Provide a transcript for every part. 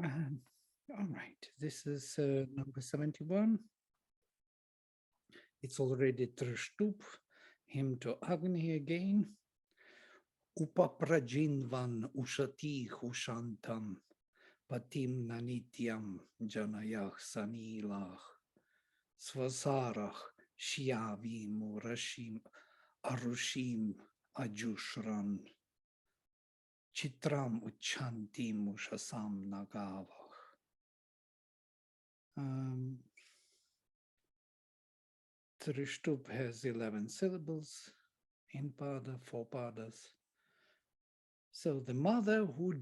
Um, all right, this is number 71. It's already Trishtup, hymn to Agni again. Upaprajinvan ushati hushantam, patim nanityam janayah sanilach, svasarach shiavi murashim arushim ajushran, chitram uchantim ushasam nagavach. Trishtup has 11 syllables in Pada, 4 Padas. So the mothers who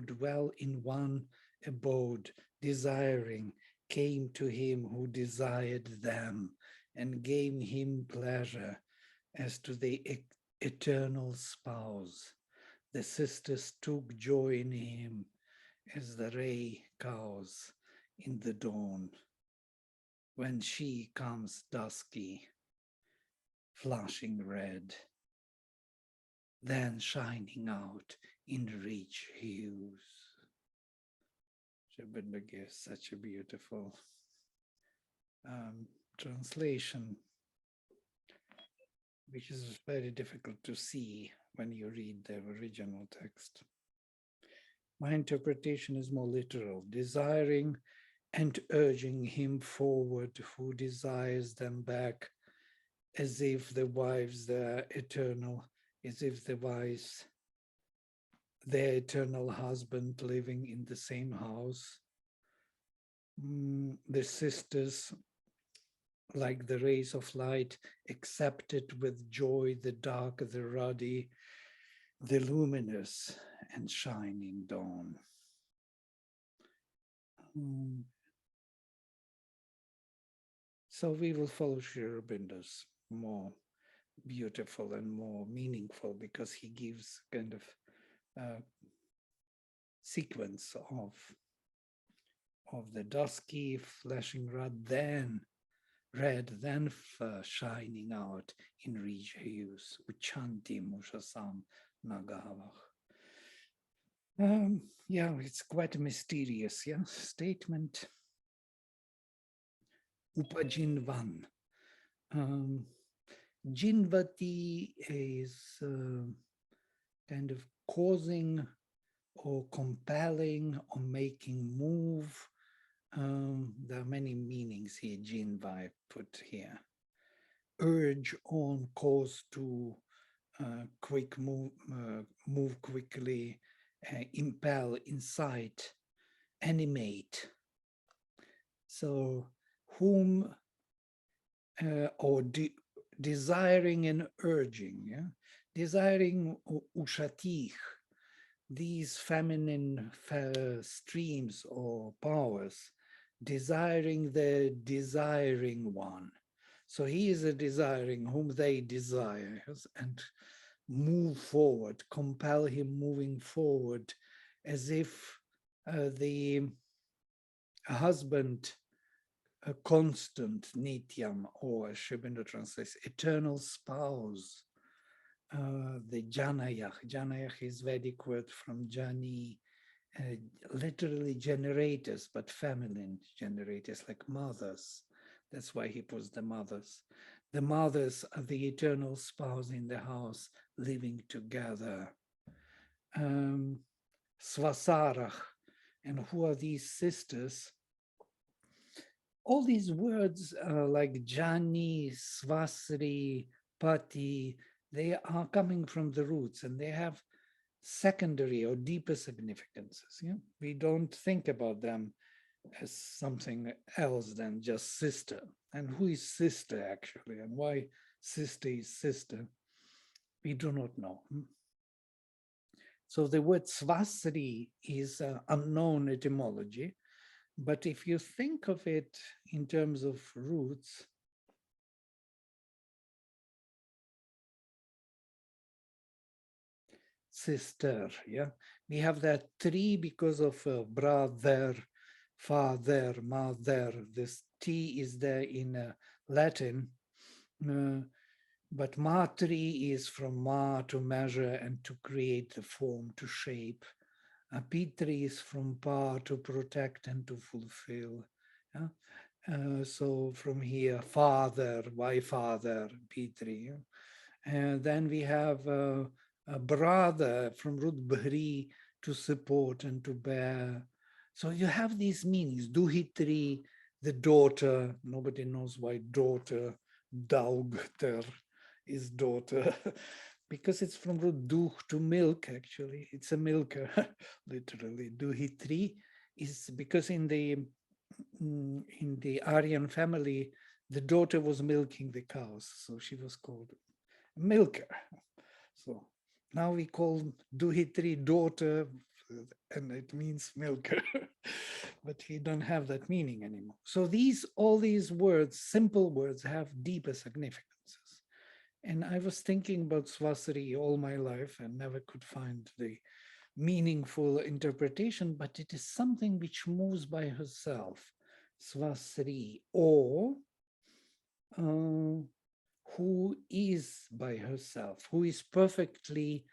dwell in one abode, desiring, came to him who desired them and gave him pleasure as to the eternal spouse. The sisters took joy in him as the ray cows in the dawn. When she comes dusky, flashing red, then shining out in rich hues. Shabinda gives such a beautiful translation, which is very difficult to see when you read the original text. My interpretation is more literal, desiring and urging him forward who desires them back, as if the wives their eternal, as if the wives their eternal husband living in the same house. The sisters, like the rays of light, accepted with joy the dark, the ruddy, the luminous and shining dawn. So we will follow Sri Aurobindo's more beautiful and more meaningful, because he gives kind of sequence of the dusky flashing red, then shining out in rich hues, uchanti mushasam nagavach. Yeah, it's quite a mysterious statement. Upajinvan. Jinvati is kind of causing or compelling or making move. There are many meanings here, Jinva I put here. Urge on, cause to quick move quickly, impel, incite, animate. So whom or desiring and urging, desiring ushatich, these feminine streams or powers, desiring the desiring one. So he is a desiring whom they desire and move forward, compel him moving forward, as if the husband, a constant nityam, or as Sri Aurobindo translates, eternal spouse, the janayach. Janayach is Vedic word from jani, literally generators, but feminine generators, like mothers. That's why he puts the mothers. The mothers are the eternal spouse in the house, living together. Svasarach. And who are these sisters? All these words like Jani, Svasri, Pati, they are coming from the roots, and they have secondary or deeper significances. We don't think about them as something else than just sister. And who is sister actually, and why sister is sister, we do not know. So the word Svasri is unknown etymology, but if you think of it in terms of roots, sister, we have that tree because of brother, father, mother. This T is there in Latin, but matri is from ma, to measure and to create the form, to shape. Pitri is from pa, to protect and to fulfill. Yeah? So from here, father, why father, Pitri. Yeah? And then we have a brother from root Bhri, to support and to bear. So you have these meanings. Duhitri, the daughter. Nobody knows why daughter, Daugter is daughter, because it's from root duh, to milk, actually. It's a milker, literally. Duhitri is because in the Aryan family, the daughter was milking the cows, so she was called milker. So now we call Duhitri daughter, and it means milker, but we don't have that meaning anymore. So all these words, simple words, have deeper significances. And I was thinking about Swasari all my life and never could find the meaningful interpretation, but it is something which moves by herself, Swasari, or uh, who is by herself, who is perfectly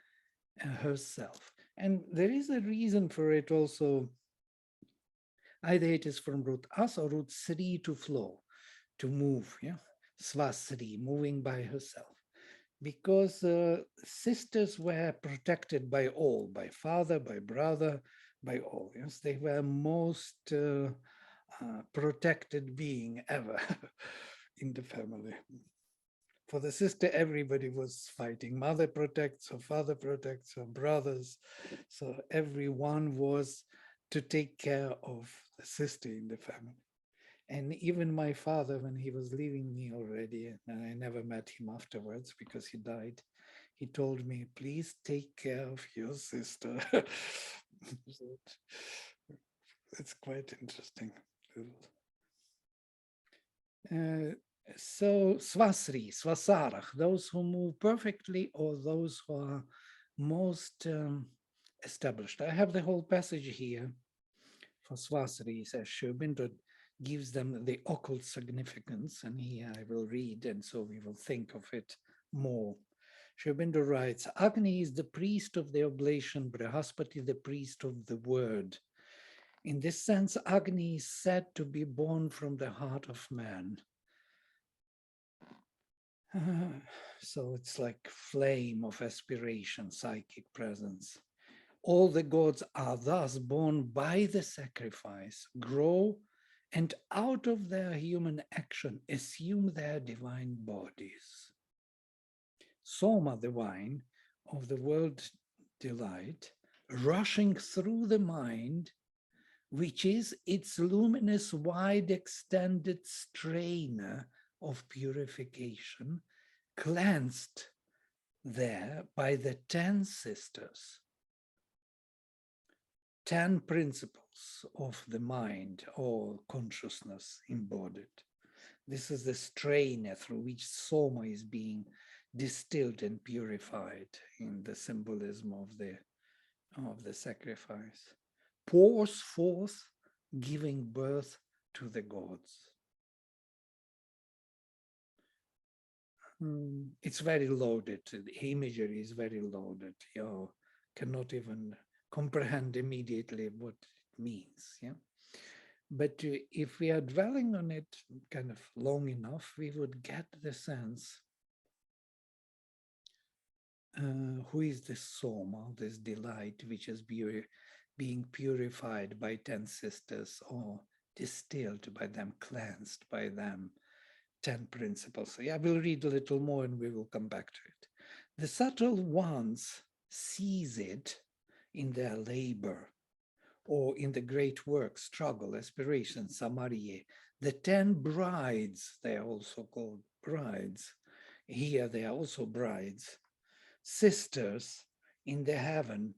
herself. And there is a reason for it also. Either it is from root as or root sri, to flow, to move, yeah, swasri, moving by herself. Because sisters were protected by all, by father, by brother, by all. Yes, they were most protected being ever in the family. For the sister, everybody was fighting. Mother protects her, father protects her, brothers. So everyone was to take care of the sister in the family. And even my father, when he was leaving me already, and I never met him afterwards because he died, he told me, please take care of your sister. So it's quite interesting. Uh, so Swasri, Swasarach, those who move perfectly or those who are most established. I have the whole passage here for Swasri, says Sri Aurobindo gives them the occult significance, and here I will read, and so we will think of it more. Sri Aurobindo writes, Agni is the priest of the oblation, Brihaspati the priest of the word. In this sense, Agni is said to be born from the heart of man. So it's like flame of aspiration, psychic presence. All the gods are thus born by the sacrifice, grow, and out of their human action assume their divine bodies. Soma, the wine of the world delight, rushing through the mind, which is its luminous, wide extended strainer of purification, cleansed there by the 10 sisters, 10 principles of the mind or consciousness embodied. This is the strainer through which Soma is being distilled and purified in the symbolism of the sacrifice. Pours forth, giving birth to the gods. It's very loaded. The imagery is very loaded. You cannot even comprehend immediately what it means. Yeah. But if we are dwelling on it kind of long enough, we would get the sense who is this Soma, this delight, which is being purified by 10 sisters or distilled by them, cleansed by them, 10 principles. So yeah, we'll read a little more and we will come back to it. The subtle ones seize it in their labor or in the great work, struggle, aspiration, samarie. The 10 brides, they are also called brides. Here they are also brides, sisters in the heaven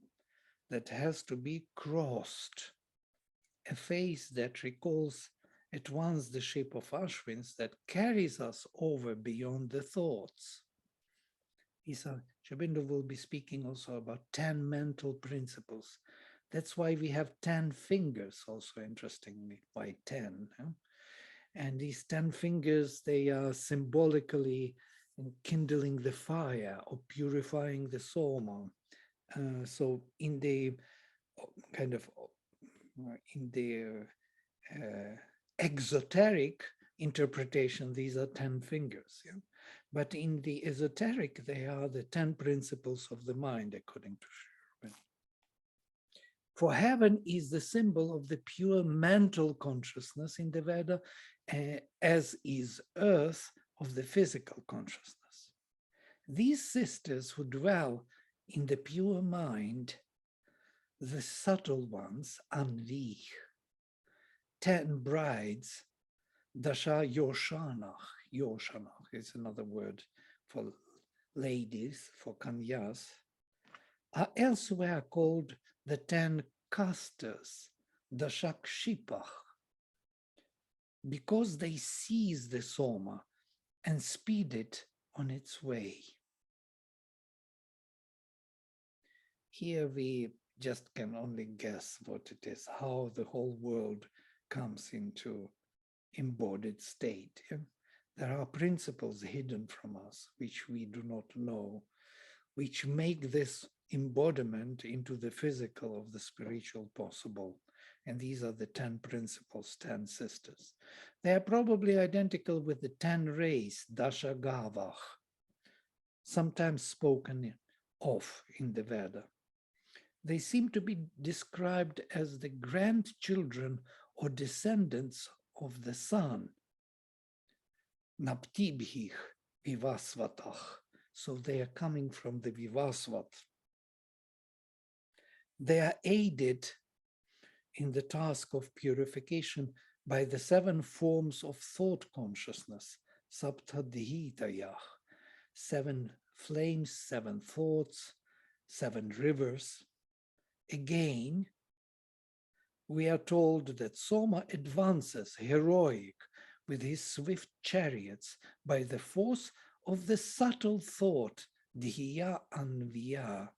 that has to be crossed, a face that recalls at once the shape of Ashwins that carries us over beyond the thoughts. Sri Aurobindo will be speaking also about 10 mental principles. That's why we have 10 fingers, also interestingly, why 10? Huh? And these 10 fingers, they are symbolically kindling the fire or purifying the soma. So in the kind of in their exoteric interpretation, these are 10 fingers. Yeah? But in the esoteric, they are the 10 principles of the mind, according to Sri Aurobindo. For heaven is the symbol of the pure mental consciousness in the Veda, as is earth of the physical consciousness. These sisters who dwell in the pure mind, the subtle ones, Anvi, 10 brides, Dasha Yoshanach. Yoshanach is another word for ladies, for kanyas, are elsewhere called the 10 casters, Dashakshipach, because they seize the soma and speed it on its way. Here we just can only guess what it is, how the whole world comes into embodied state. Yeah? There are principles hidden from us which we do not know, which make this embodiment into the physical of the spiritual possible. And these are the 10 principles, 10 sisters. They are probably identical with the 10 rays, Dasha Gavach, sometimes spoken of in the Veda. They seem to be described as the grandchildren or descendants of the sun, Naptibhich Vivasvatach. So they are coming from the Vivasvat. They are aided in the task of purification by the 7 forms of thought consciousness, Saptadhitayah, 7 flames, 7 thoughts, 7 rivers. Again, we are told that Soma advances heroic with his swift chariots by the force of the subtle thought, Dhiya Anviya,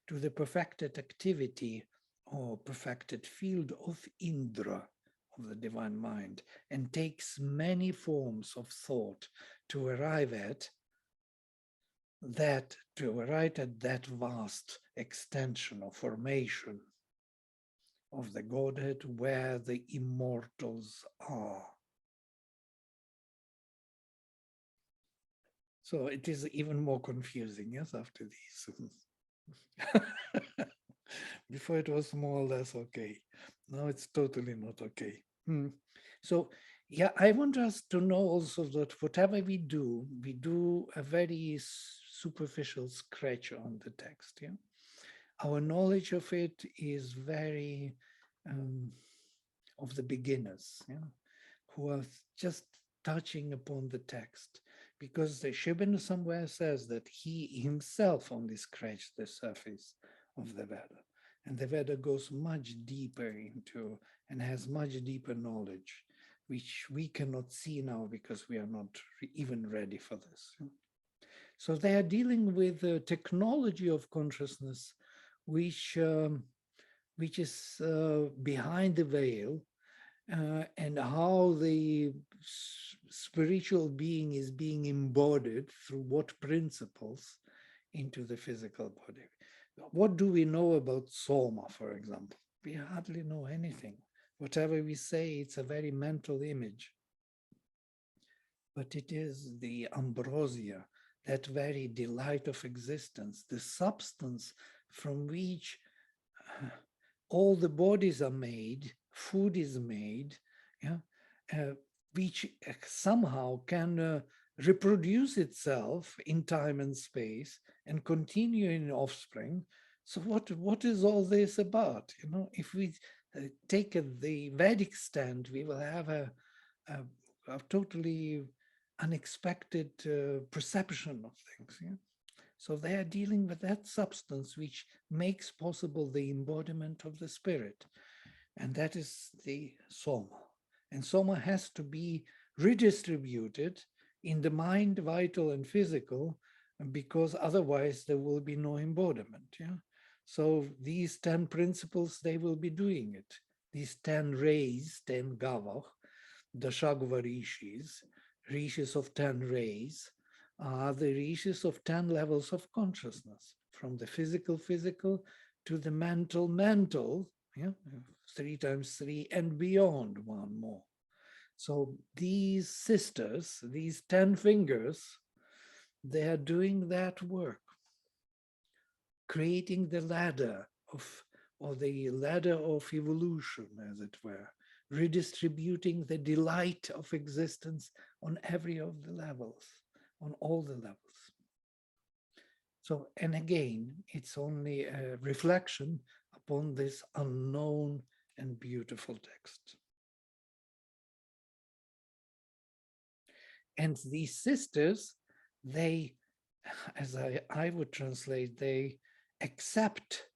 to the perfected activity or perfected field of Indra, of the divine mind, and takes many forms of thought to arrive at that vast extension or formation of the Godhead where the immortals are. So it is even more confusing, yes, after these. Before it was more or less okay. Now it's totally not okay. So, yeah, I want us to know also that whatever we do a very superficial scratch on the text. Yeah, our knowledge of it is very of the beginners, yeah, who are just touching upon the text, because the Sri Aurobindo somewhere says that he himself only scratched the surface of the Veda. And the Veda goes much deeper into and has much deeper knowledge, which we cannot see now because we are not even ready for this. So they are dealing with the technology of consciousness, which is behind the veil, and how the spiritual being is being embodied through what principles into the physical body. What do we know about Soma, for example? We hardly know anything. Whatever we say, it's a very mental image. But it is the ambrosia, that very delight of existence, the substance from which all the bodies are made, food is made, yeah, which somehow can reproduce itself in time and space and continue in offspring. So what is all this about? You know, if we take the Vedic stand, we will have a totally unexpected perception of things. Yeah? So they are dealing with that substance which makes possible the embodiment of the spirit. And that is the Soma. And Soma has to be redistributed in the mind, vital and physical, because otherwise there will be no embodiment. Yeah. So these 10 principles, they will be doing it. These 10 rays, 10 gavach, the Shagva rishis of 10 rays, are the rishis of 10 levels of consciousness, from the physical, to the mental, yeah, 3 times 3 and beyond one more. So these sisters, these 10 fingers, they are doing that work, creating the ladder of, or the ladder of evolution, as it were, redistributing the delight of existence on every of the levels, on all the levels. So, and again, it's only a reflection upon this unknown and beautiful text. And these sisters, they, as I would translate, they accept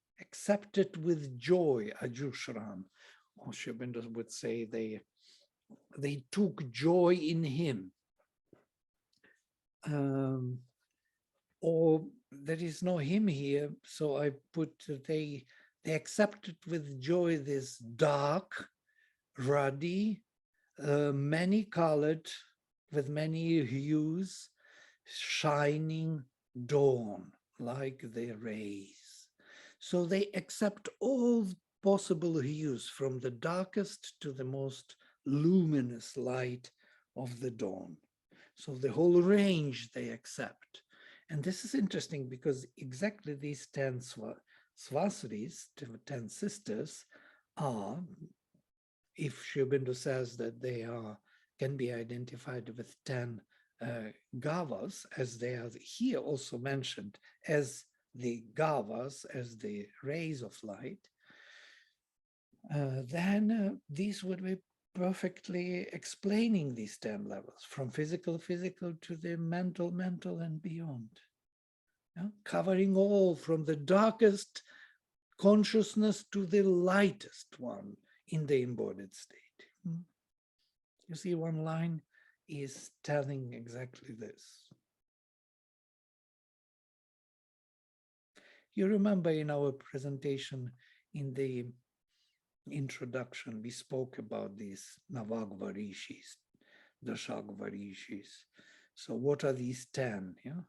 it with joy, Ajushran. Or Sri Aurobindo would say they took joy in him. Or there is no him here, so I put they accepted with joy this dark, ruddy, many-colored, with many hues, shining dawn like the rays. So they accept all possible hues from the darkest to the most luminous light of the dawn. So the whole range they accept. And this is interesting because exactly these 10 swasiris, 10 sisters, are, if Sri Aurobindo says that they can be identified with 10 gavas, as they are here also mentioned as the gavas, as the rays of light, then these would be perfectly explaining these 10 levels, from physical to the mental and beyond. Yeah? Covering all from the darkest consciousness to the lightest one in the embodied state. You see, one line is telling exactly this. You remember in our presentation in the introduction, we spoke about these Navagvarishis, Dashagvarishis. So what are these 10? Yeah?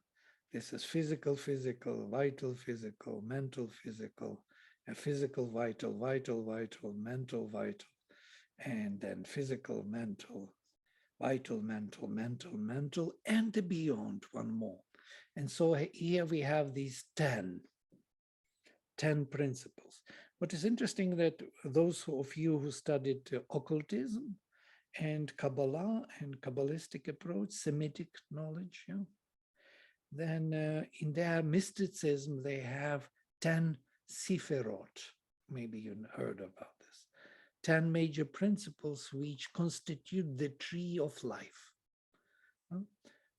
This is physical, vital, physical, mental, physical, and physical, vital, mental, vital, and then physical, mental, vital, mental, and the beyond, one more. And so here we have these 10 principles. What is interesting that those of you who studied occultism and Kabbalah and Kabbalistic approach, Semitic knowledge, yeah, then in their mysticism, they have 10 Sifirot. Maybe you heard about this. 10 major principles which constitute the tree of life.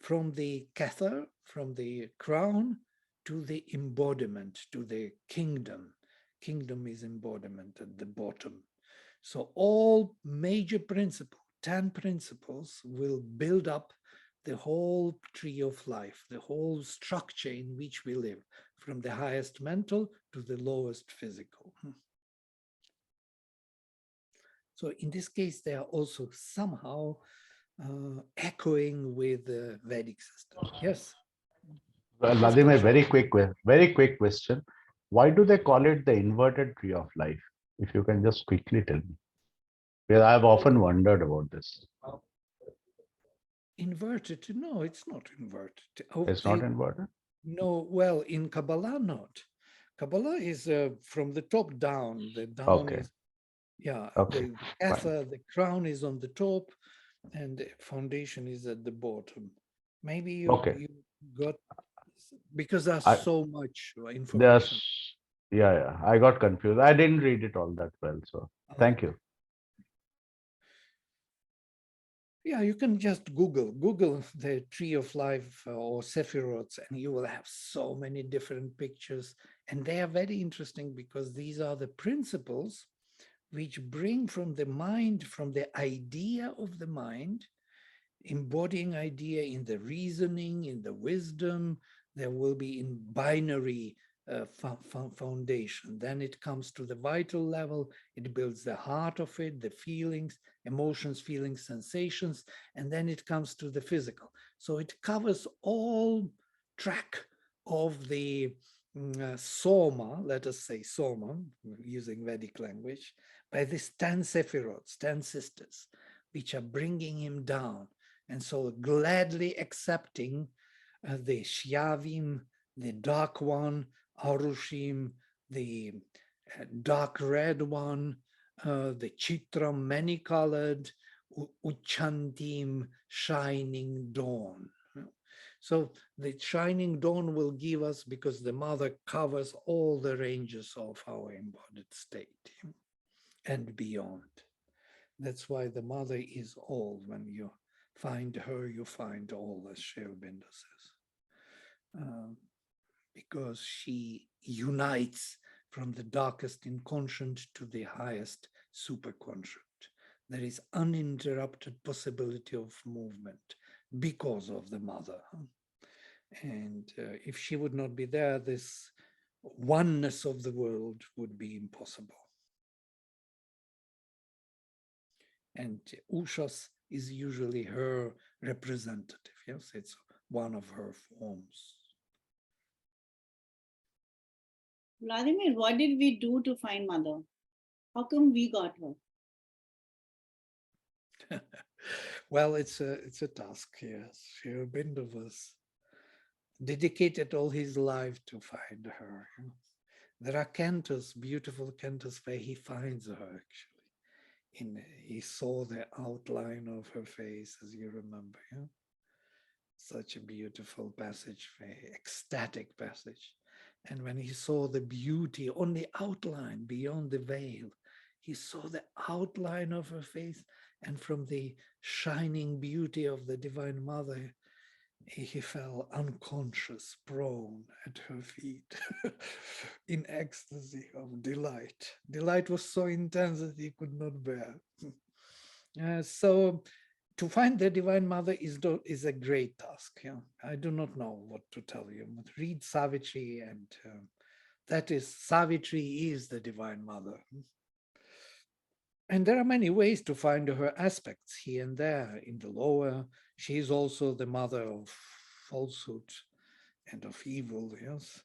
From the Kether, from the crown, to the embodiment, to the kingdom. Kingdom is embodiment at the bottom. So all major principles, 10 principles, will build up the whole tree of life, the whole structure in which we live, from the highest mental to the lowest physical. So in this case, they are also somehow echoing with the Vedic system. Yes? Well, Yes, Vladimir, Prashant. very quick question. Why do they call it the inverted tree of life? If you can just quickly tell me. Because I've often wondered about this. Inverted? No, it's not inverted. Oh, It's not inverted? no, well, in Kabbalah, not. Kabbalah is from the top down. The down Okay. is, yeah, Okay. the Fine. ether, the crown is on the top, and the foundation is at the bottom. Maybe Okay. you got, because there's I so much information. there's yeah. I got confused. I didn't read it all that well. So Uh, thank you. yeah, you can just Google the tree of life or Sephiroth, and you will have so many different pictures. And they are very interesting because these are the principles which bring from the mind, from the idea of the mind, embodying idea in the reasoning, in the wisdom. There will be in binary foundation. Then it comes to the vital level. It builds the heart of it, the feelings, emotions, feelings, sensations, and then it comes to the physical. So it covers all track of the Soma, let us say Soma, using Vedic language, by these 10 sephiroths, 10 sisters, which are bringing him down. And so gladly accepting the Shyavim, the dark one, Arushim, the dark red one, the Chitram, many-colored, Uchantim, shining dawn. So the shining dawn will give us, because the mother covers all the ranges of our embodied state and beyond. That's why the mother is all. When you find her, you find all, as Sri Aurobindo says. Because she unites from the darkest inconscient to the highest superconscient. There is uninterrupted possibility of movement because of the mother. And if she would not be there, this oneness of the world would be impossible. And Ushas is usually her representative. Yes, it's one of her forms. Vladimir, what did we do to find mother? How come we got her? Well, it's a task, yes. Sri Aurobindo was dedicated all his life to find her. There are cantos, beautiful cantos, where he finds her actually. He saw the outline of her face, as you remember. Yeah? Such a beautiful passage, very ecstatic passage. And when he saw the beauty on the outline, beyond the veil, he saw the outline of her face, and from the shining beauty of the Divine Mother, he fell unconscious, prone at her feet, in ecstasy of delight. Delight was so intense that he could not bear. So to find the Divine Mother is a great task. Yeah? I do not know what to tell you. But read Savitri, and that is, Savitri is the Divine Mother. And there are many ways to find her aspects here and there. In the lower, she is also the mother of falsehood and of evil, yes.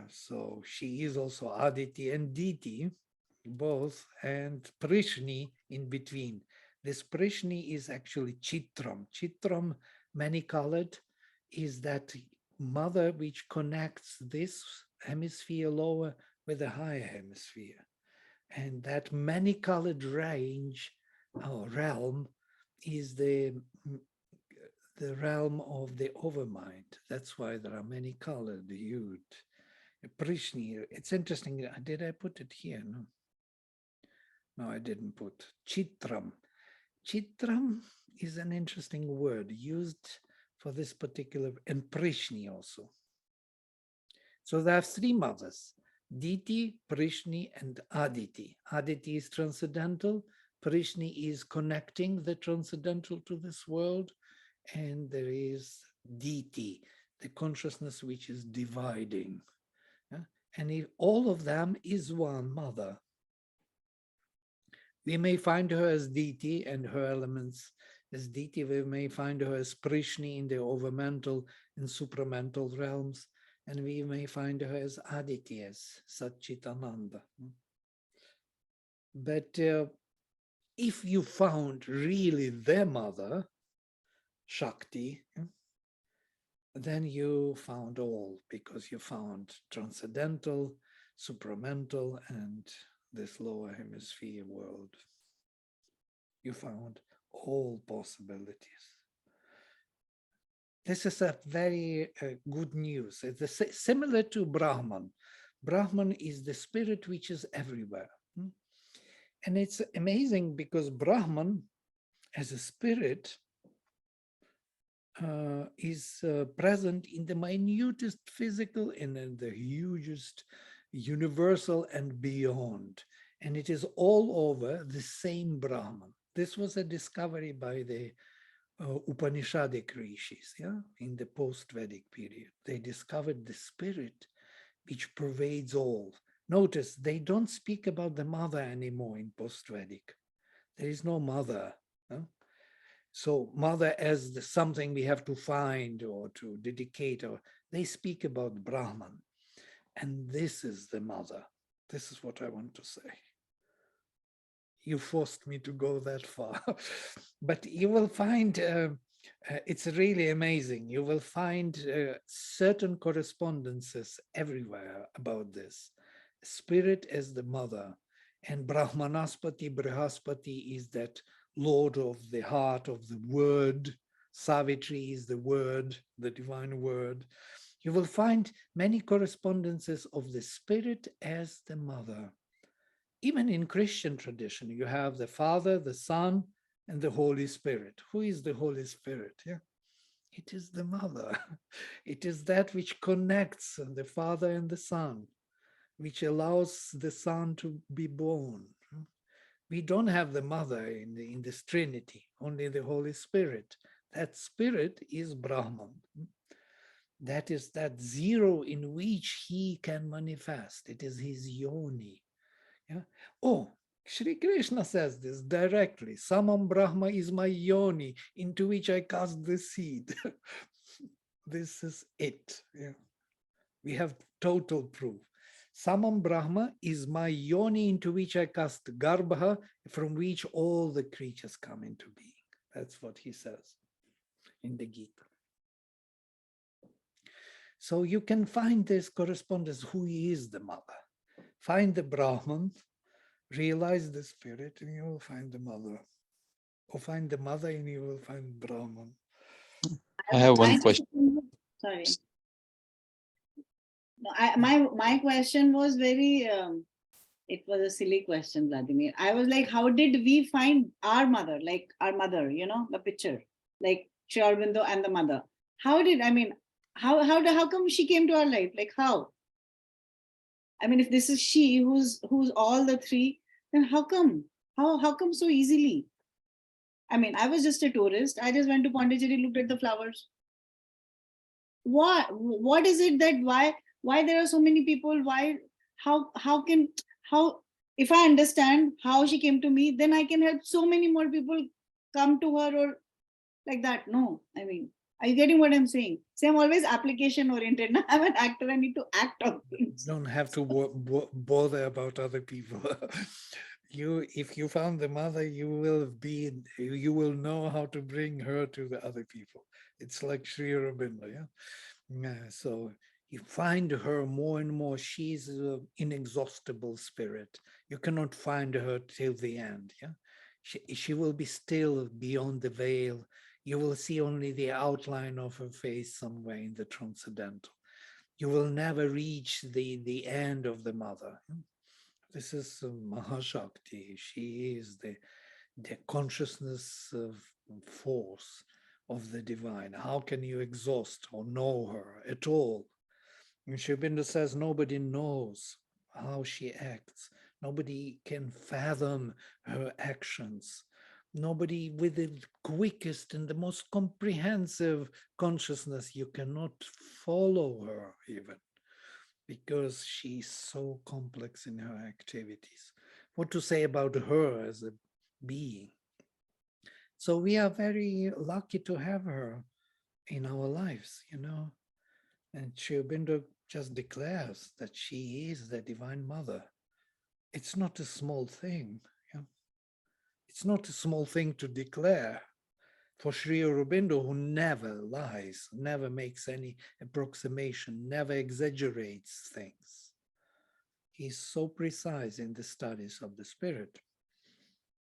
So she is also Aditi and Diti, both, and Prishni in between. This Prishni is actually Chitram. Chitram, many-colored, is that mother which connects this hemisphere lower with the higher hemisphere. And that many-colored range or realm is the realm of the overmind. That's why there are many-colored, hued. Prishni, it's interesting. Did I put it here? No. No, I didn't put. Chitram. Chitram is an interesting word used for this particular, and Prishni also. So there are three mothers: Diti, Prishni, and Aditi. Aditi is transcendental. Prishni is connecting the transcendental to this world. And there is Diti, the consciousness which is dividing. And if all of them is one mother. We may find her as Diti and her elements as Diti. We may find her as Prishni in the overmental and supramental realms. And we may find her as Aditi, as Satchitananda. But if you found really the mother, Shakti, then you found all, because you found transcendental, supramental, and this lower hemisphere world. You found all possibilities. This is a very good news. It's similar to Brahman. Brahman is the spirit which is everywhere. And it's amazing because Brahman, as a spirit, is present in the minutest physical and in the hugest universal and beyond. And it is all over the same Brahman. This was a discovery by the Upanishadic rishis, yeah, in the post-Vedic period. They discovered the spirit which pervades all. Notice they don't speak about the mother anymore in post-Vedic. There is no mother. Huh? So mother as something we have to find or to dedicate, or they speak about Brahman. And this is the mother. This is what I want to say. You forced me to go that far. But you will find, it's really amazing. You will find certain correspondences everywhere about this. Spirit as the mother. And Brahmanaspati, Brihaspati is that Lord of the heart, of the word. Savitri is the word, the divine word. You will find many correspondences of the spirit as the mother. Even in Christian tradition, you have the Father, the Son, and the Holy Spirit. Who is the Holy Spirit? Yeah, it is the mother. It is that which connects the Father and the Son, which allows the Son to be born. We don't have the mother in this Trinity, only the Holy Spirit. That spirit is Brahman. That is that zero in which he can manifest. It is his yoni. Yeah. Oh, Sri Krishna says this directly. Samam Brahma is my yoni into which I cast the seed. This is it. Yeah. We have total proof. Samam Brahma is my yoni into which I cast garbha, from which all the creatures come into being. That's what he says in the Gita. So you can find this correspondence, who is the mother. Find the Brahman, realize the spirit, and you will find the mother. Or find the mother and you will find Brahman. I have one My question. Sorry. No, my question was very, it was a silly question, Vladimir. I was like, how did we find our mother, like our mother, the picture, like Sri Aurobindo and the mother? How did, I mean, how come she came to our life? Like how? I mean, if this is she who's all the three, then how come? How come so easily? I mean, I was just a tourist. I just went to Pondicherry, looked at the flowers. What is it that why there are so many people? Why how can how if I understand how she came to me, then I can help so many more people come to her or like that. No, I mean, are you getting what I'm saying? See, I'm always application oriented. I'm an actor. I need to act on things. Don't have to bother about other people. If you found the mother, you will know how to bring her to the other people. It's like Sri Aurobindo, yeah. So you find her more and more. She's an inexhaustible spirit. You cannot find her till the end. Yeah, she will be still beyond the veil. You will see only the outline of her face somewhere in the transcendental. You will never reach the end of the mother. This is Mahashakti. She is the consciousness of force of the divine. How can you exhaust or know her at all? And Sri Aurobindo says nobody knows how she acts. Nobody can fathom her actions. Nobody with the quickest and the most comprehensive consciousness, you cannot follow her even, because she's so complex in her activities. What to say about her as a being? So we are very lucky to have her in our lives, And Sri Aurobindo just declares that she is the Divine Mother. It's not a small thing. It's not a small thing to declare. For Sri Aurobindo, who never lies, never makes any approximation, never exaggerates things. He's so precise in the studies of the spirit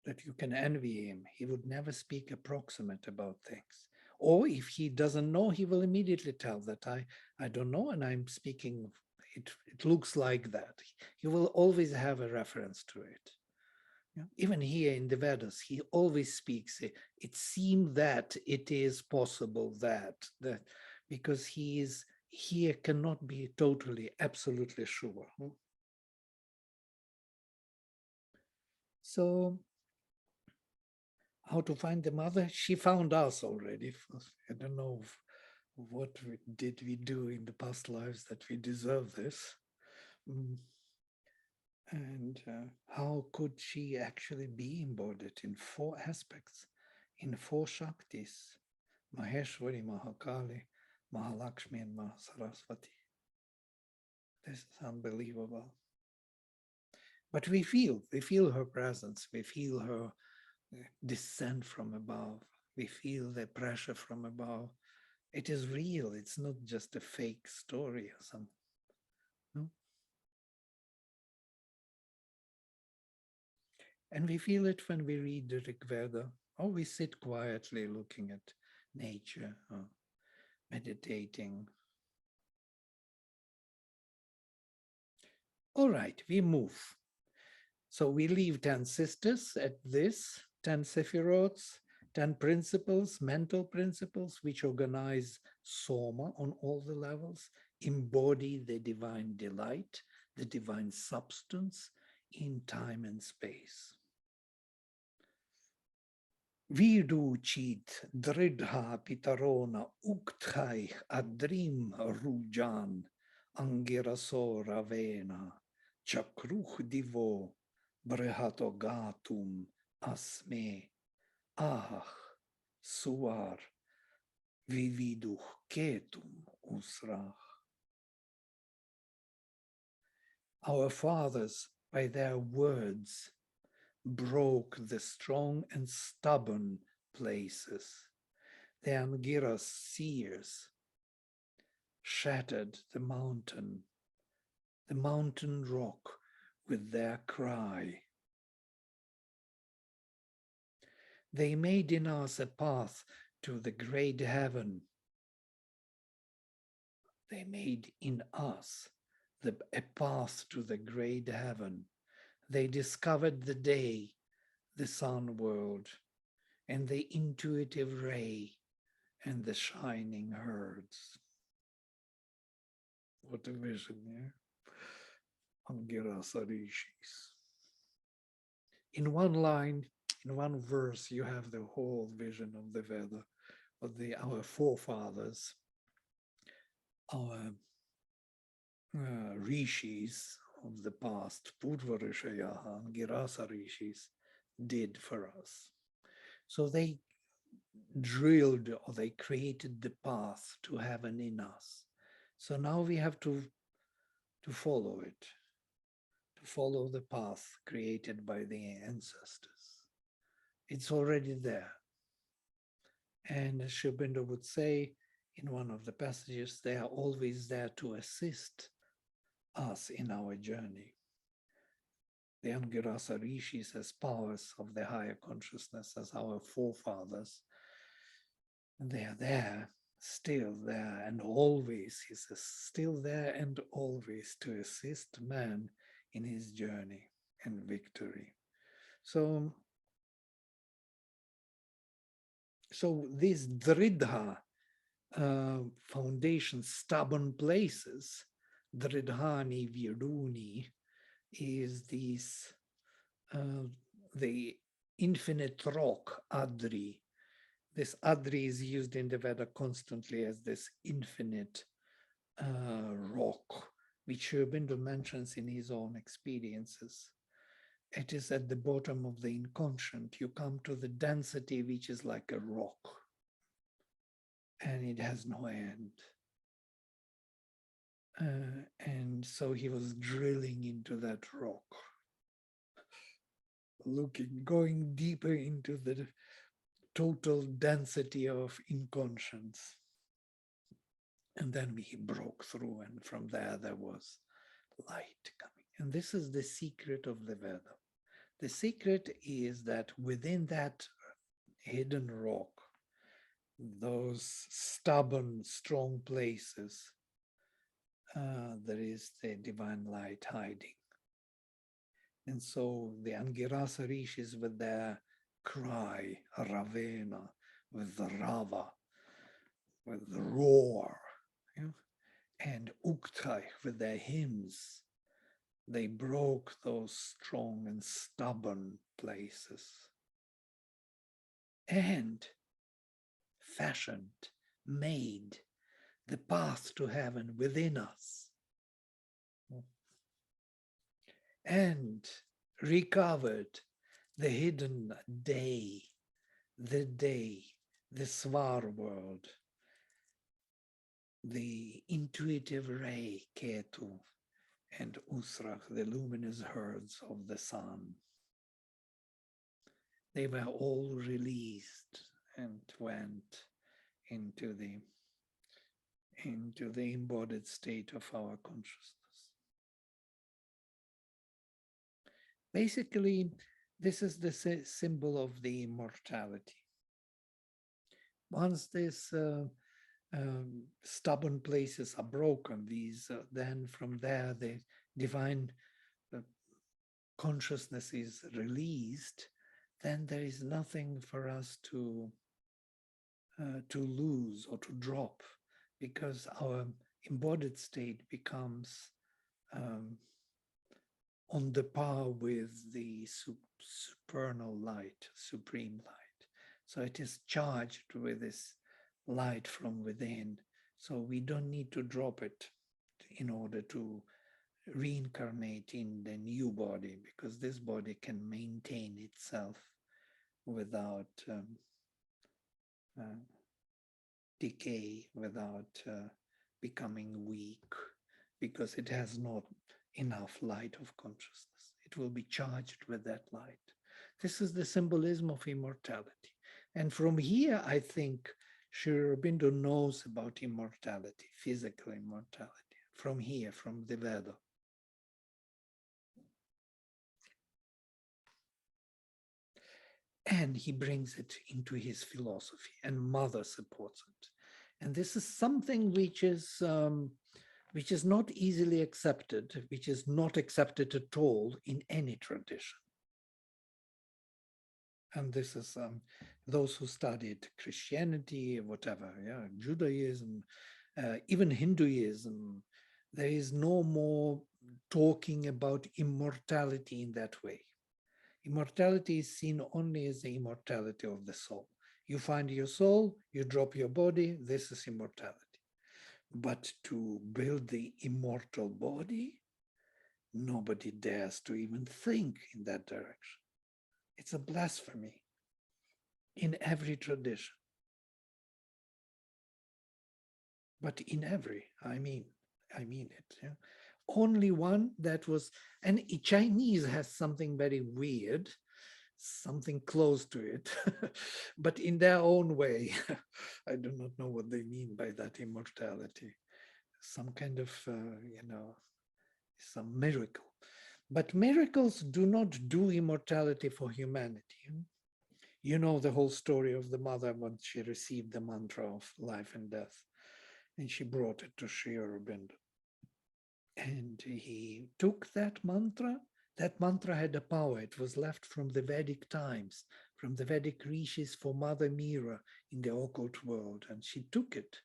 that you can envy him. He would never speak approximate about things. Or if he doesn't know, he will immediately tell that I don't know, and I'm speaking, it looks like that. He will always have a reference to it. Even here in the Vedas, he always speaks, it seemed that it is possible that, because he here cannot be totally, absolutely sure. So how to find the mother? She found us already. I don't know what did we do in the past lives that we deserve this. And how could she actually be embodied in 4 aspects, in 4 Shaktis, Maheshwari, Mahakali, Mahalakshmi, and Mahasaraswati. This is unbelievable. But we feel her presence. We feel her descent from above. We feel the pressure from above. It is real. It's not just a fake story or something. No? And we feel it when we read the Rig Veda, or we sit quietly looking at nature, or meditating. All right, we move. So we leave 10 sisters at this, 10 sephiroths, 10 principles, mental principles, which organize soma on all the levels, embody the divine delight, the divine substance in time and space. Vidu chit dridha pitarona ukthai adrim rujan angirasora vena chakruh divo brihatogatum asme ah suar vividuh ketum usrach. Our fathers, by their words, broke the strong and stubborn places. The Angiras seers shattered the mountain rock with their cry. They made in us a path to the great heaven. They made in us a path to the great heaven. They discovered the day, the sun world, and the intuitive ray, and the shining herds. What a vision, yeah? Angira Rishis. In one line, in one verse, you have the whole vision of the Veda, of our forefathers, our rishis of the past, Purva Rishayaha, Angirasa rishis, did for us. So they drilled, or they created the path to heaven in us. So now we have to follow it, to follow the path created by the ancestors. It's already there. And as Sri Aurobindo would say in one of the passages, they are always there to assist us in our journey. The Angirasa Rishis as powers of the higher consciousness, as our forefathers, and they are there, still there, and always, he says, still there and always to assist man in his journey and victory. So this Dridha foundation, stubborn places, Dridhani Viruni, is this the infinite rock, Adri. This Adri is used in the Veda constantly as this infinite rock, which Sri Aurobindo mentions in his own experiences. It is at the bottom of the inconscient. You come to the density which is like a rock, and it has no end. And so he was drilling into that rock, going deeper into the total density of inconscience. And then he broke through, and from there was light coming. And this is the secret of the Veda. The secret is that within that hidden rock, those stubborn, strong places, there is the divine light hiding. And so the Angirasa Rishis with their cry, Ravena, with the Rava, with the roar, and Uktai with their hymns, they broke those strong and stubborn places and fashioned, made the path to heaven within us, and recovered the hidden day, the Svar world, the intuitive ray, Ketu, and Usrach, the luminous herds of the sun. They were all released and went into the embodied state of our consciousness. Basically, this is the symbol of the immortality. Once these stubborn places are broken, then from there the divine consciousness is released, then there is nothing for us to lose or to drop, because our embodied state becomes on the par with the supernal light, supreme light. So it is charged with this light from within. So we don't need to drop it in order to reincarnate in the new body, because this body can maintain itself without decay, without becoming weak, because it has not enough light of consciousness. It will be charged with that light. This is the symbolism of immortality. And from here, I think Sri Aurobindo knows about immortality, physical immortality, from here, from the Veda. And he brings it into his philosophy, and Mother supports it. And this is something which is not easily accepted, which is not accepted at all in any tradition. And this is those who studied Christianity, whatever, yeah, Judaism, even Hinduism, there is no more talking about immortality in that way. Immortality is seen only as the immortality of the soul. You find your soul, you drop your body, this is immortality. But to build the immortal body, nobody dares to even think in that direction. It's a blasphemy in every tradition. But in every, I mean it. Yeah? Only one that was, and Chinese has something very weird, something close to it, but in their own way. I do not know what they mean by that immortality. Some kind of, some miracle. But miracles do not do immortality for humanity. You know the whole story of the mother when she received the mantra of life and death, and she brought it to Sri Aurobindo. And he took that mantra. That mantra had a power. It was left from the Vedic times, from the Vedic rishis for Mother Mira in the occult world. And she took it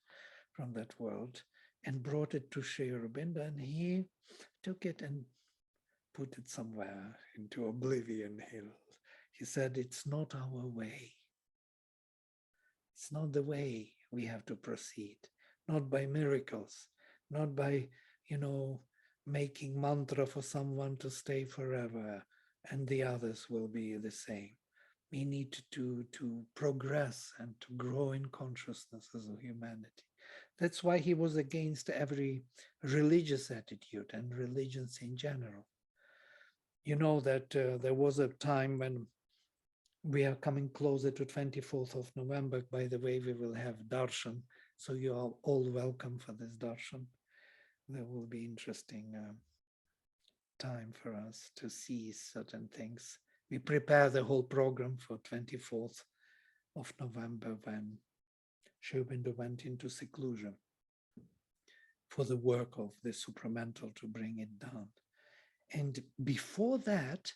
from that world and brought it to Sri Aurobindo, and he took it and put it somewhere into oblivion. He said, it's not our way. It's not the way we have to proceed, not by miracles, not by, making mantra for someone to stay forever and the others will be the same. We need to progress and to grow in consciousness as a humanity. That's why he was against every religious attitude and religions in general. You know that there was a time when we are coming closer to 24th of November. By the way, we will have darshan. So you are all welcome for this darshan. There will be interesting time for us to see certain things. We prepare the whole program for 24th of November when Sri Aurobindo went into seclusion for the work of the supramental to bring it down. And before that,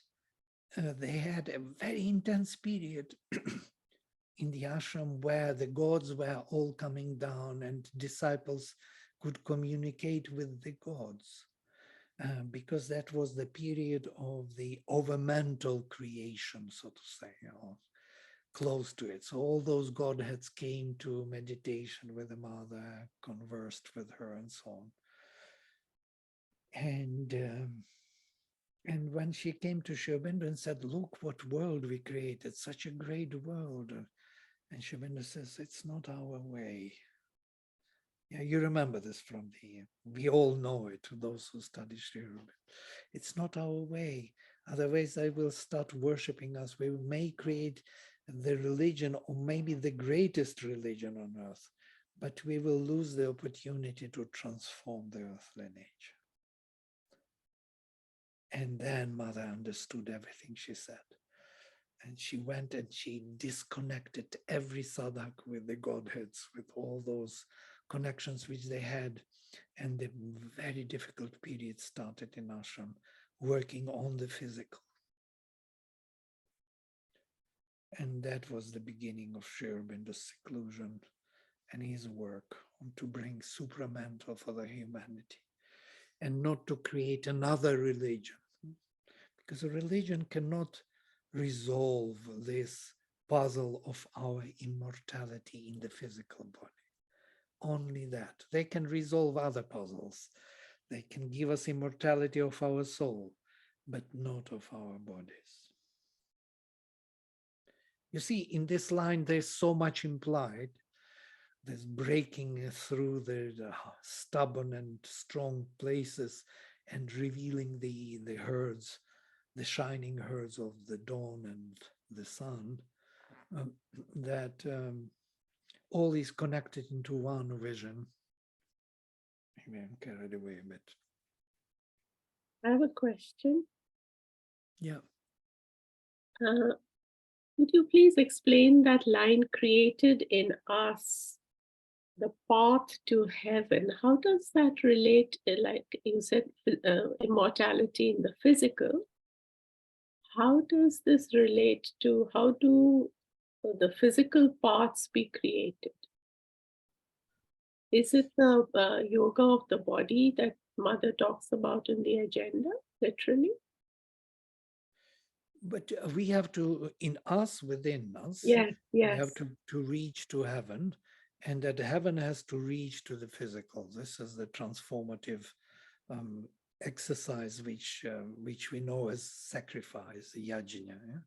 they had a very intense period in the ashram where the gods were all coming down and disciples could communicate with the gods, because that was the period of the overmental creation, so to say, close to it. So all those godheads came to meditation with the mother, conversed with her and so on. And when she came to Sri Aurobindo and said, look what world we created, such a great world. And Sri Aurobindo says, it's not our way. Yeah, you remember this from we all know it, those who study Sri Aurobindo. It's not our way. Otherwise, they will start worshipping us. We may create the religion, or maybe the greatest religion on earth, but we will lose the opportunity to transform the earthly nature. And then Mother understood everything she said. And she went and she disconnected every sadhak with the Godheads, with all those connections which they had. And the very difficult period started in ashram, working on the physical. And that was the beginning of Sri Aurobindo's seclusion and his work on to bring supramental for the humanity and not to create another religion. Because a religion cannot resolve this puzzle of our immortality in the physical body. Only that. They can resolve other puzzles. They can give us immortality of our soul, but not of our bodies. You see, in this line, there's so much implied. There's breaking through the stubborn and strong places and revealing the herds, the shining herds of the dawn and the sun, that all is connected into one vision. Maybe I'm carried away a bit. I have a question. Yeah. Would you please explain that line, created in us the path to heaven? How does that relate? Like you said, immortality in the physical. How does this relate to how do the physical parts be created? Is it the yoga of the body that Mother talks about in the agenda, literally? But we have to, in us, within us, Yes, yes. we have to reach to heaven, and that heaven has to reach to the physical. This is the transformative exercise which we know as sacrifice, the yajna. Yeah?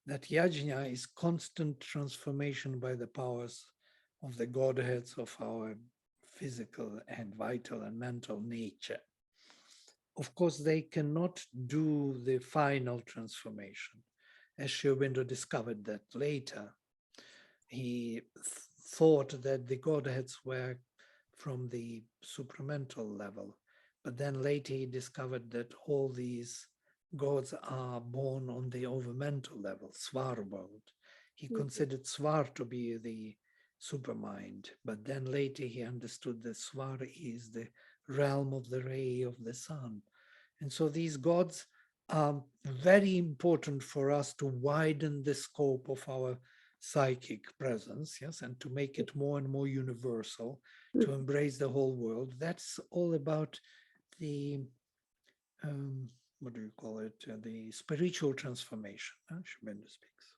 That yajna is constant transformation by the powers of the Godheads of our physical and vital and mental nature. Of course, they cannot do the final transformation. As Sri Aurobindo discovered that later, he thought that the Godheads were from the supramental level, but then later he discovered that all these gods are born on the overmental level, Swar world. He considered Swar to be the supermind, but then later he understood that Swar is the realm of the ray of the sun. And so these gods are very important for us to widen the scope of our psychic presence, yes, and to make it more and more universal, to embrace the whole world. That's all about the, what do you call it, the spiritual transformation, Sri Aurobindo speaks.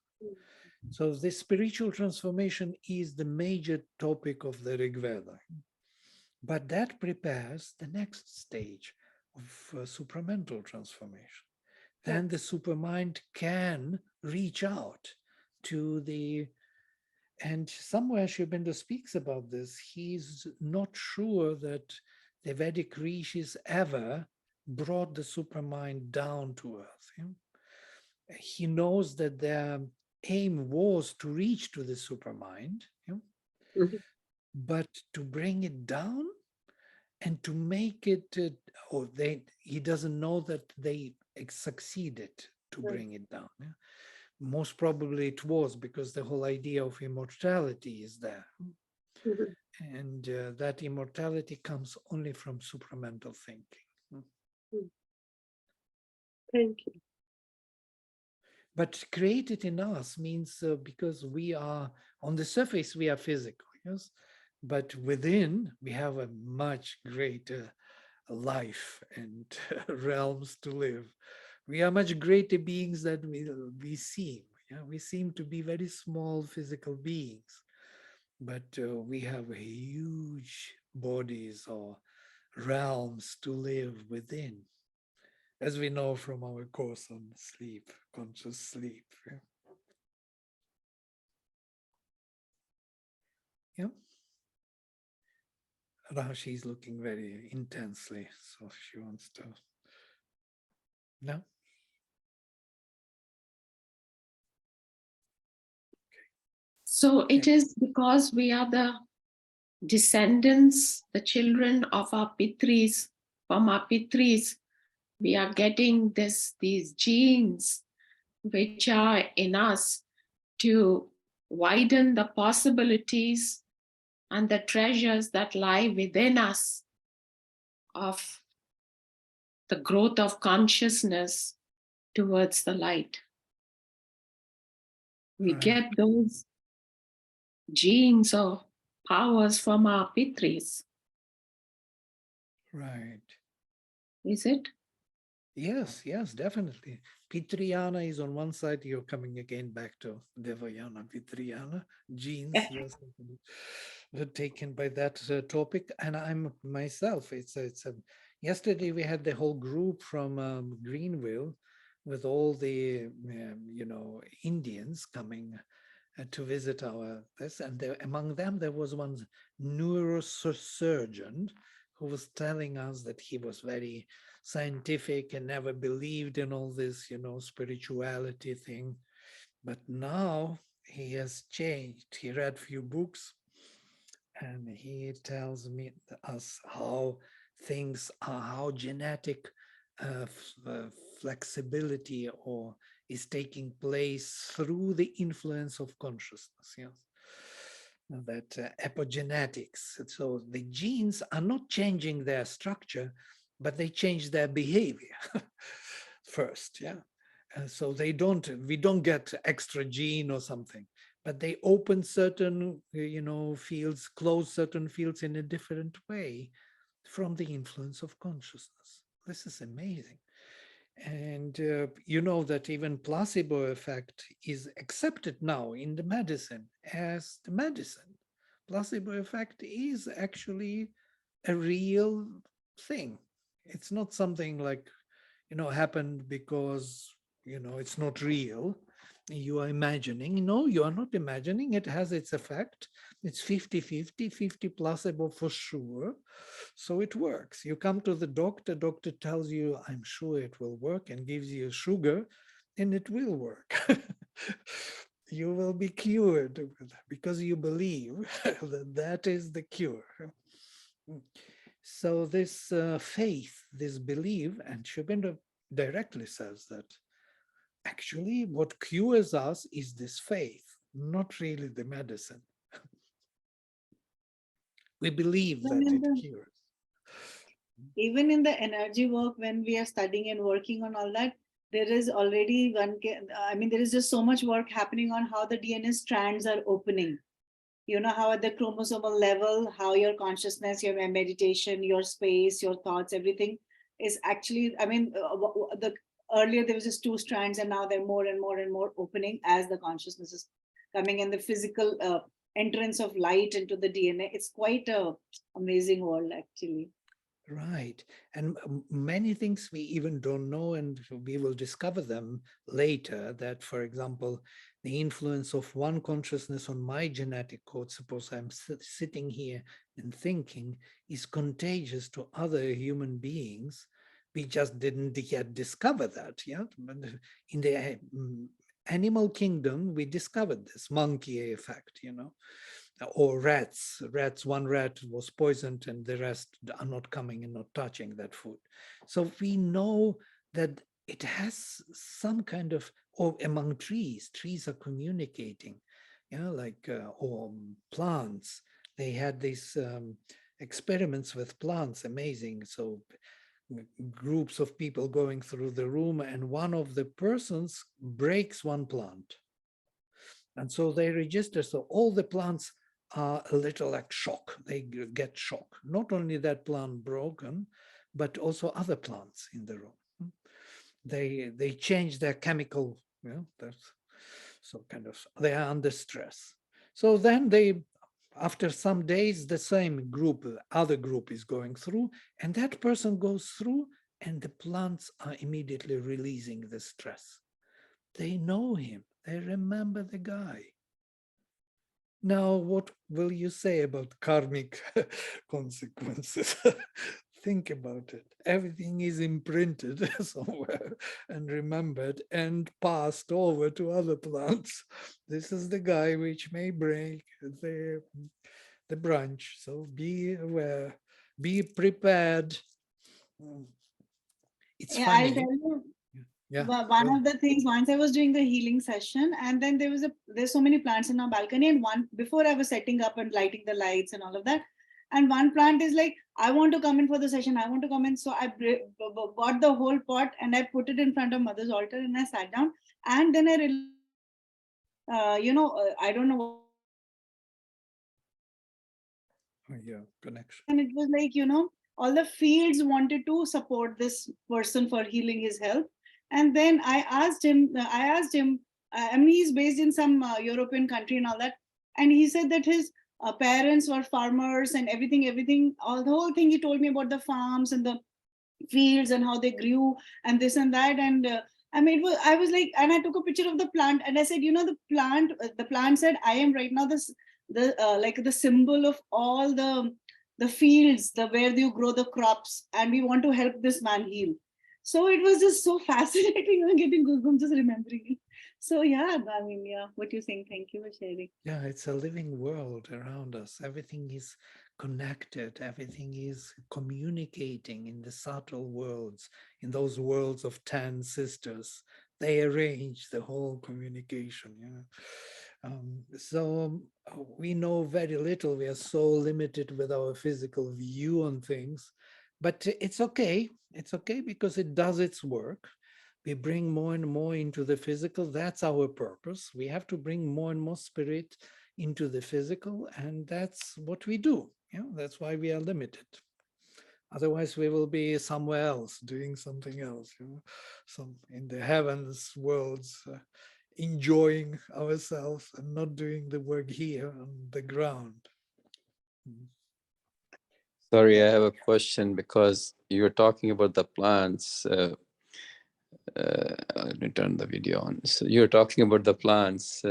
So this spiritual transformation is the major topic of the Rig Veda. But that prepares the next stage of supramental transformation. Then the supermind can reach out to the, and somewhere Sri Aurobindo speaks about this, he's not sure that the Vedic rishis ever brought the supermind down to earth. Yeah? He knows that their aim was to reach to the supermind, yeah? But to bring it down and to make it, he doesn't know that they succeeded to bring it down. Yeah? Most probably it was because the whole idea of immortality is there. And that immortality comes only from supramental thinking. Thank you. But created in us means because we are, on the surface, we are physical, yes? But within, we have a much greater life and realms to live. We are much greater beings than we seem. Yeah? We seem to be very small physical beings, but we have huge bodies or realms to live within, as we know from our course on sleep, conscious sleep. Yeah. Yeah. Now she's looking very intensely, so she wants to. No? So it is because we are the descendants, the children of our Pitris, from our Pitris, we are getting these genes which are in us to widen the possibilities and the treasures that lie within us of the growth of consciousness towards the light. We Right. get those genes or powers from our Pitris, Right. is it? Yes, yes, definitely. Pitriyana is on one side, you're coming again back to Devayana, Pitriyana, genes, yes, were taken by that topic. And I'm myself, yesterday we had the whole group from Greenville with all the, Indians coming to visit our this, and among them there was one neurosurgeon who was telling us that he was very scientific and never believed in all this, spirituality thing. But now he has changed. He read few books and he tells us how things are, how genetic flexibility or is taking place through the influence of consciousness. Yes, that epigenetics. So the genes are not changing their structure, but they change their behavior first. Yeah, so we don't get extra gene or something, but they open certain fields, close certain fields in a different way from the influence of consciousness. This is amazing. And you know that even placebo effect is accepted now in the medicine as the medicine. Placebo effect is actually a real thing. It's not something like, happened because, it's not real. You are imagining. No, you are not imagining. It has its effect. It's 50-50, 50 placebo for sure. So it works. You come to the doctor tells you, I'm sure it will work, and gives you sugar, and it will work. You will be cured because you believe that that is the cure. So this faith, this belief, and Sri Aurobindo directly says that actually what cures us is this faith, not really the medicine. We believe Even that in it the cures. even in the energy work, when we are studying and working on all that, there is already there is just so much work happening on how the DNA strands are opening. You know, how at the chromosomal level, how your consciousness, your meditation, your space, your thoughts, everything is actually, the earlier there was just two strands, and now they're more and more and more opening as the consciousness is coming, and the physical entrance of light into the DNA. It's quite a amazing world, actually. Right. And many things we even don't know, and we will discover them later, that, for example, the influence of one consciousness on my genetic code, suppose I'm sitting here and thinking, is contagious to other human beings. We just didn't yet discover that yet. But in the animal kingdom, we discovered this monkey effect, or rats. One rat was poisoned and the rest are not coming and not touching that food. So we know that it has some kind of, or among trees are communicating, or plants. They had these experiments with plants, amazing. So groups of people going through the room, and one of the persons breaks one plant. And so they register. So all the plants are a little like shock. They get shock. Not only that plant broken, but also other plants in the room. They change their chemical, that's so kind of, they are under stress. So then after some days, the same group, other group is going through, and that person goes through, and the plants are immediately releasing the stress. They know him. They remember the guy. Now, what will you say about karmic consequences? Think about it. Everything is imprinted somewhere and remembered and passed over to other plants. This is the guy which may break the branch. So be aware, be prepared. Mm, It's Yeah, I'll funny. tell you. Yeah. One Well, of the things, once I was doing the healing session, and then there's so many plants in our balcony, and one before I was setting up and lighting the lights and all of that, and one plant is like, I want to come in for the session, I want to come in. So I bought the whole pot and I put it in front of mother's altar and I sat down, and then I I don't know. yeah, connection. And it was like, all the fields wanted to support this person for healing his health. And then I asked him, I mean, he's based in some European country and all that. And he said that his parents were farmers and everything, all the whole thing he told me about the farms and the fields and how they grew and this and that. And I mean, I was like, and I took a picture of the plant and I said, the plant said, I am right now like the symbol of all the fields, the where you grow the crops, and we want to help this man heal. So it was just so fascinating. I'm getting goosebumps just remembering it. So yeah, I mean, yeah, what you saying? Thank you for sharing. Yeah, it's a living world around us. Everything is connected, everything is communicating in the subtle worlds, in those worlds of 10 sisters. They arrange the whole communication. So we know very little. We are so limited with our physical view on things, but it's okay. It's okay because it does its work. We bring more and more into the physical. That's our purpose. We have to bring more and more spirit into the physical, and that's what we do. That's why we are limited. Otherwise, we will be somewhere else, doing something else. Some in the heavens worlds, enjoying ourselves and not doing the work here on the ground. Sorry, I have a question because you're talking about the plants. Let me turn the video on. So you're talking about the plants.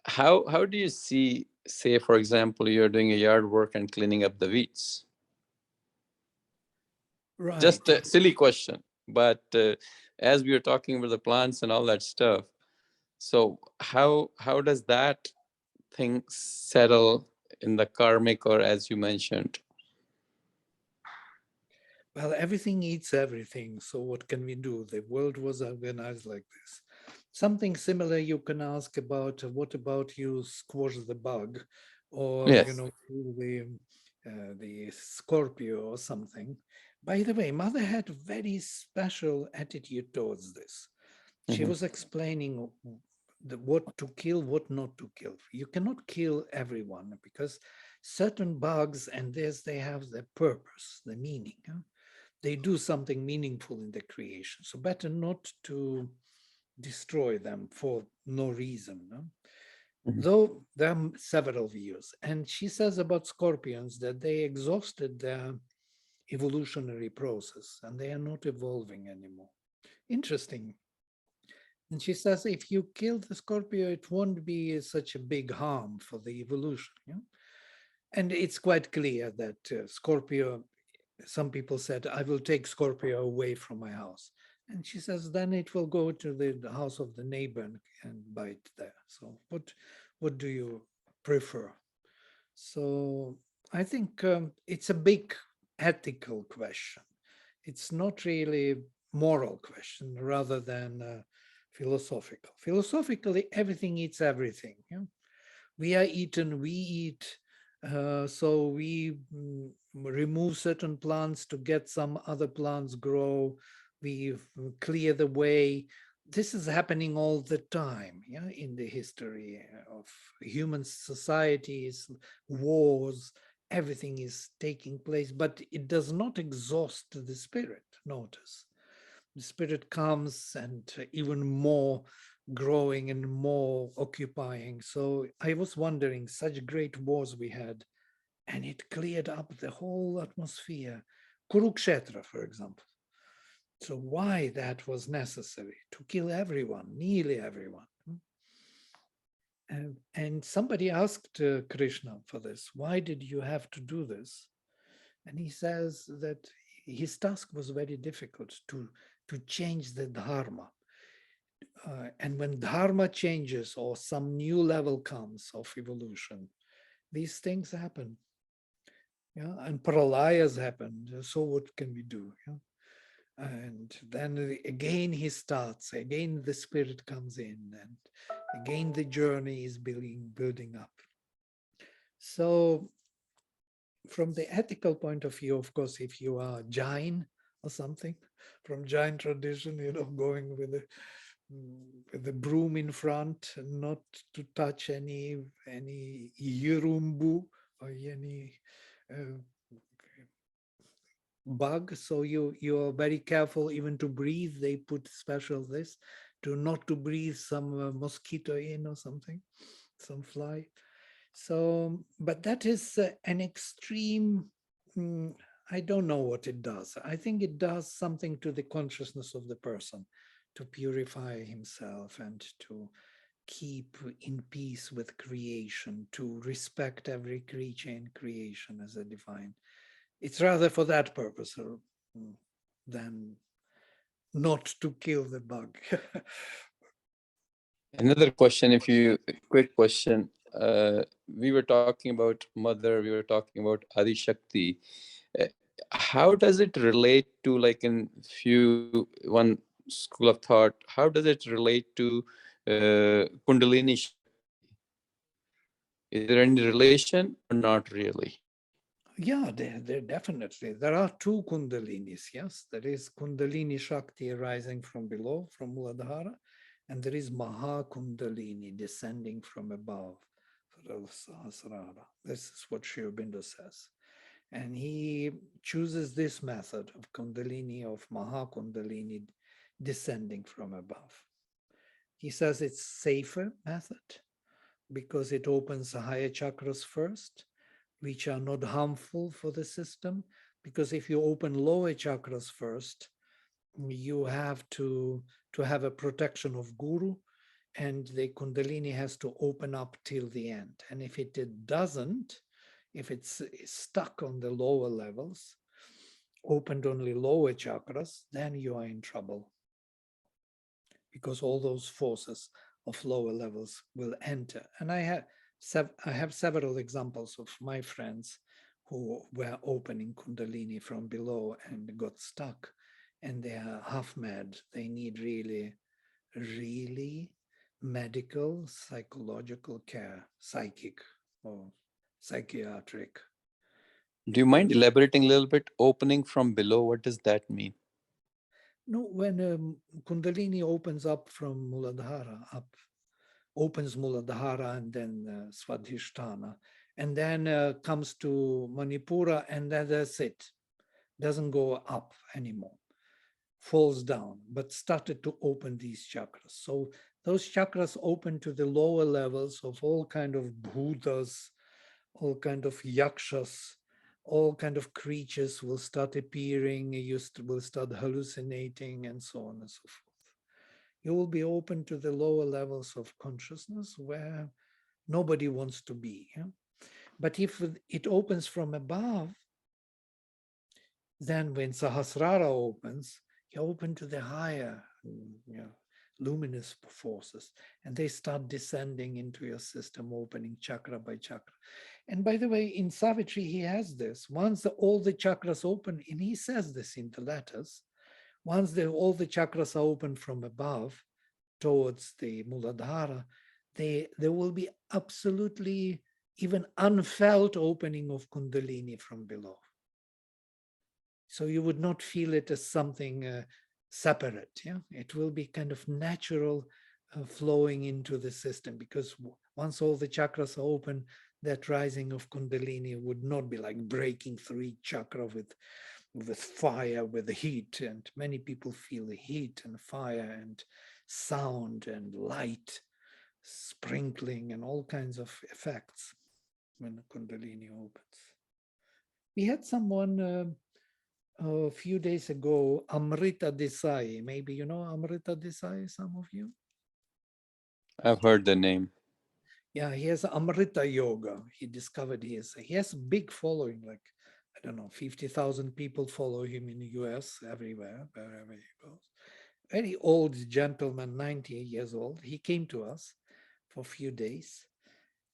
How do you see, say, for example, you're doing a yard work and cleaning up the weeds? Right. Just a silly question, but as we were talking about the plants and all that stuff, so how does that thing settle in the karmic, or as you mentioned? Well, everything eats everything. So what can we do? The world was organized like this. Something similar you can ask about, what about you squash the bug, or Yes. the Scorpio or something. By the way, Mother had a very special attitude towards this. She Mhm. was explaining what to kill, what not to kill. You cannot kill everyone because certain bugs and this, they have the purpose, the meaning. They do something meaningful in the creation. So better not to destroy them for no reason. Mhm. Though there are several views. And she says about scorpions that they exhausted their evolutionary process and they are not evolving anymore. Interesting. And she says if you kill the Scorpio, it won't be such a big harm for the evolution. And it's quite clear that Scorpio, some people said, I will take Scorpio away from my house. And she says, then it will go to the house of the neighbor and bite there. So what do you prefer? So I think it's a big ethical question. It's not really moral question rather than philosophical. Philosophically, everything eats everything. We are eaten, we eat. So we remove certain plants to get some other plants grow. We clear the way. This is happening all the time, in the history of human societies, wars, everything is taking place, but it does not exhaust the spirit. Notice the spirit comes and even more growing and more occupying. So I was wondering, such great wars we had, and it cleared up the whole atmosphere. Kurukshetra, for example. So why that was necessary to kill everyone, nearly everyone? And somebody asked Krishna for this. Why did you have to do this? And he says that his task was very difficult to change the dharma. And when dharma changes or some new level comes of evolution, these things happen. Yeah, and pralayas happen. So what can we do? Yeah? And then again he starts. Again the spirit comes in, and again the journey is building up. So from the ethical point of view, of course, if you are Jain or something, from Jain tradition, going with the broom in front, not to touch any yirumbu or any bug. So you are very careful even to breathe. They put special this to not to breathe some mosquito in or something, some fly. So, but that is an extreme, I don't know what it does. I think it does something to the consciousness of the person to purify himself and to keep in peace with creation, to respect every creature in creation as a divine. It's rather for that purpose than not to kill the bug. Another question, quick question. We were talking about mother, we were talking about Adi Shakti. How does it relate to, like in one school of thought, how does it relate to Kundalini Shakti? Is there any relation or not really? Yeah, there definitely. There are two Kundalinis, yes. There is Kundalini Shakti arising from below, from Muladhara, and there is Maha Kundalini descending from above, Sahasrara. This is what Sri Aurobindo says. And he chooses this method of Kundalini, of Maha Kundalini descending from above. He says it's safer method because it opens the higher chakras first, which are not harmful for the system. Because if you open lower chakras first, you have to have a protection of Guru, and the Kundalini has to open up till the end. And if it doesn't, if it's stuck on the lower levels, opened only lower chakras, then you are in trouble. Because all those forces of lower levels will enter. And I have several examples of my friends who were opening Kundalini from below and got stuck, and they are half mad. They need really, really medical, psychological care, psychic or psychiatric. Do you mind elaborating a little bit? Opening from below, what does that mean? No, when Kundalini opens up from Muladhara, opens Muladhara and then Swadhisthana, and then comes to Manipura, and then that's it. Doesn't go up anymore, falls down, but started to open these chakras. So those chakras open to the lower levels of all kind of Bhutas, all kind of yakshas, all kind of creatures will start appearing, you will start hallucinating, and so on and so forth. You will be open to the lower levels of consciousness where nobody wants to be. Yeah? But if it opens from above, then when Sahasrara opens, you open to the higher, luminous forces, and they start descending into your system, opening chakra by chakra. And by the way, in Savitri, he has this. Once all the chakras open, and he says this in the letters, once all the chakras are open from above towards the Muladhara, there will be absolutely even unfelt opening of Kundalini from below. So you would not feel it as something separate. Yeah, it will be kind of natural flowing into the system, because once all the chakras are open, that rising of Kundalini would not be like breaking through each chakra with fire, with the heat. And many people feel the heat and fire and sound and light sprinkling and all kinds of effects when the Kundalini opens. We had someone a few days ago, Amrita Desai. Maybe you know Amrita Desai, some of you? I've heard the name. Yeah, he has Amrita Yoga. He discovered he has a big following, like, I don't know, 50,000 people follow him in the US, everywhere, wherever he goes. Very old gentleman, 90 years old. He came to us for a few days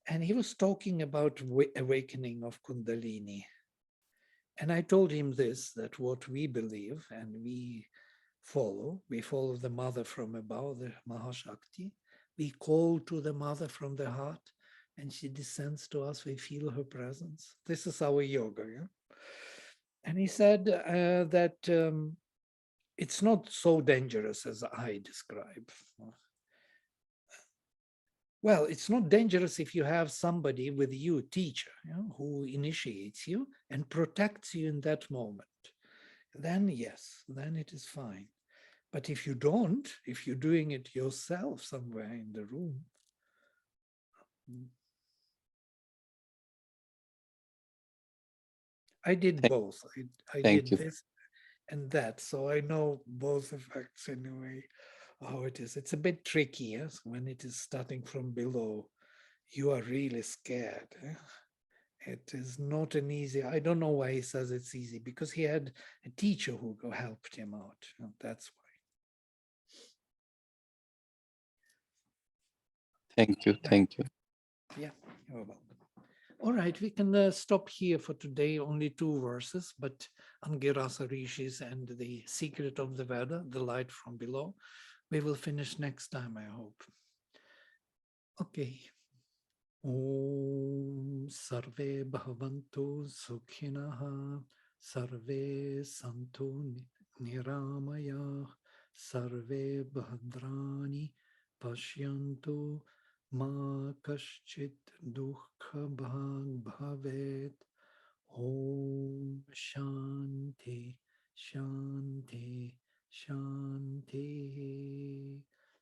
and he was talking about awakening of Kundalini. And I told him this, that what we believe and we follow the mother from above, the Mahashakti. We call to the mother from the heart and she descends to us. We feel her presence. This is our yoga. Yeah? And he said that it's not so dangerous as I describe. Well, it's not dangerous if you have somebody with you, teacher, you know, who initiates you and protects you in that moment. Then yes, then it is fine. But if you don't, if you're doing it yourself somewhere in the room, I did Thank, both. I thank did you. this and that. So I know both effects anyway, how it is. It's a bit tricky, yes, when it is starting from below. You are really scared. It is not an easy, I don't know why he says it's easy, because he had a teacher who helped him out. That's why. Thank you. Thank you. Yeah, you're welcome. All right, we can stop here for today. Only 2 verses, but Angirasa Rishis and the secret of the Veda, the light from below. We will finish next time, I hope. Okay. Om Sarve Bhavantu Sukhinaha Sarve Santu Niramaya Sarve Bhadrani Pashyantu Ma Kaschit Dukha Bhag Bhavet. Om Shanti Shanti Shanti.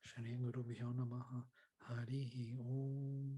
Shri Guru Bhyo Namaha. Harihi Om.